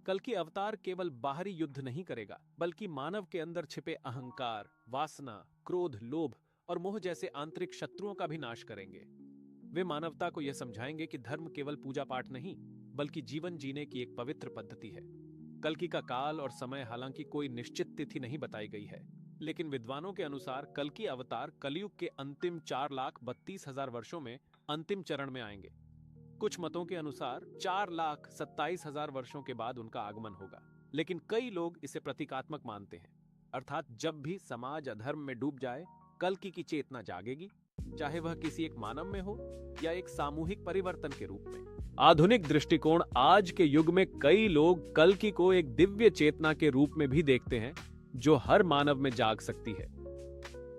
कल्कि अवतार केवल बाहरी युद्ध नहीं करेगा, बल्कि मानव के अंदर छिपे अहंकार, वासना, क्रोध, लोभ और मोह जैसे आंतरिक शत्रुओं का भी नाश करेंगे। वे मानवता को यह समझाएंगे कि धर्म केवल पूजा पाठ नहीं, बल्कि जीवन जीने की एक पवित्र पद्धति है। कल्कि का काल और समय हालांकि कोई निश्चित तिथि नहीं बताई गई है, लेकिन विद्वानों के अनुसार कल्कि अवतार कलयुग के अंतिम 4,32,000 वर्षों में अंतिम चरण में आएंगे। कुछ मतों के अनुसार 4,27,000 वर्षों के बाद उनका आगमन होगा, लेकिन कई लोग इसे प्रतीकात्मक मानते हैं, अर्थात जब भी समाज अधर्म में डूब जाए, कल्कि की चेतना जागेगी, चाहे वह किसी एक मानव में हो या एक सामूहिक परिवर्तन के रूप में। आधुनिक दृष्टिकोण आज के युग में कई लोग कल्कि को एक दिव्य चेतना के रूप में भी देखते हैं, जो हर मानव में जाग सकती है।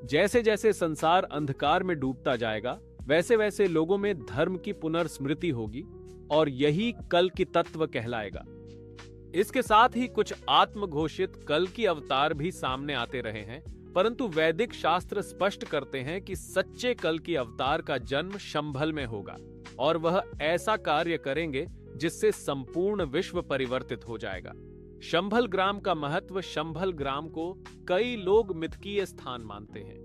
जैसे जैसे संसार अंधकार में डूबता जाएगा, वैसे वैसे लोगों में धर्म की पुनर्स्मृति होगी और यही कल्कि तत्व कहलाएगा। इसके साथ ही कुछ आत्मघोषित कल्कि अवतार भी सामने आते रहे हैं, परंतु वैदिक शास्त्र स्पष्ट करते हैं कि सच्चे कल्कि अवतार का जन्म शंभल में होगा और वह ऐसा कार्य करेंगे जिससे संपूर्ण विश्व परिवर्तित हो जाएगा। शंभल ग्राम का महत्व, शंभल ग्राम को कई लोग मिथकीय स्थान मानते हैं,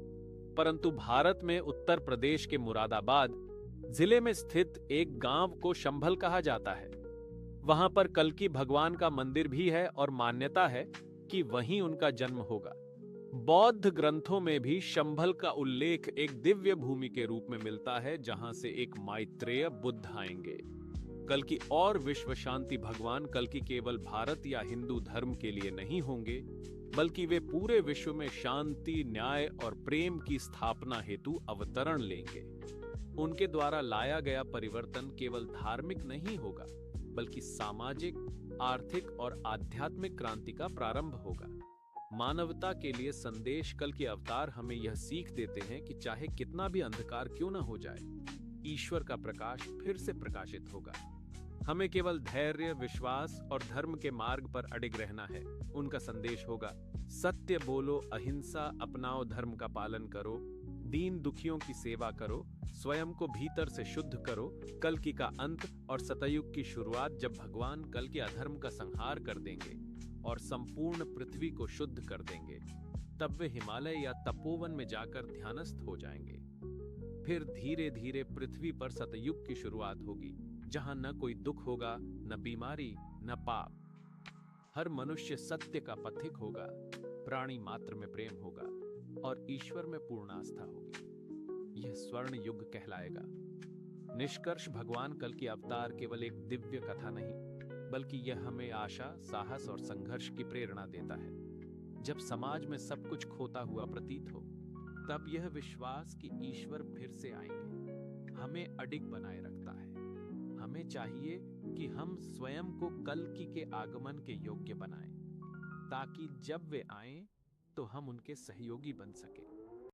परंतु भारत में उत्तर प्रदेश के मुरादाबाद जिले में स्थित एक गांव को शंभल कहा जाता है। वहां पर कल्कि भगवान का मंदिर भी है और मान्यता है कि वहीं उनका जन्म होगा। बौद्ध ग्रंथों में भी शंभल का उल्लेख एक दिव्य भूमि के रूप में मिलता है, जहां से एक मैत्रेय बुद्ध आएंगे। कल्कि और विश्व शांति भगवान कल्कि केवल भारत या हिंदू धर्म के लिए नहीं होंगे, बल्कि वे पूरे विश्व में शांति, न्याय और प्रेम की स्थापना हेतु अवतरण लेंगे। उनके द्वारा लाया गया परिवर्तन केवल धार्मिक नहीं होगा, बल्कि सामाजिक, आर्थिक और आध्यात्मिक क्रांति का प्रारंभ होगा। मानवता के लिए संदेश कल्कि अवतार हमें यह सीख देते हैं कि चाहे कितना भी अंधकार क्यों न हो जाए, ईश्वर का प्रकाश फिर से प्रकाशित होगा। हमें केवल धैर्य, विश्वास और धर्म के मार्ग पर अडिग रहना है। उनका संदेश होगा, सत्य बोलो, अहिंसा अपनाओ, धर्म का पालन करो, दीन दुखियों की सेवा करो, स्वयं को भीतर से शुद्ध करो। कल्कि का अंत और सतयुग की शुरुआत जब भगवान कल्कि अधर्म का संहार कर देंगे और संपूर्ण पृथ्वी को शुद्ध कर देंगे, तब वे हिमालय या तपोवन में जाकर ध्यानस्थ हो जाएंगे। फिर धीरे धीरे पृथ्वी पर सतयुग की शुरुआत होगी, जहां न कोई दुख होगा, न बीमारी, न पाप। हर मनुष्य सत्य का पथिक होगा, प्राणी मात्र में प्रेम होगा और ईश्वर में पूर्ण आस्था होगी। यह स्वर्ण युग कहलाएगा। निष्कर्ष, भगवान कल्कि अवतार केवल एक दिव्य कथा नहीं, बल्कि यह हमें आशा, साहस और संघर्ष की प्रेरणा देता है। जब समाज में सब कुछ खोता हुआ प्रतीत हो, तब यह विश्वास कि ईश्वर फिर से आएंगे हमें अडिग बनाए रखता है। हमें चाहिए कि हम स्वयं को कल्कि के आगमन के योग्य बनाएं, ताकि जब वे आएं तो हम उनके सहयोगी बन सकें।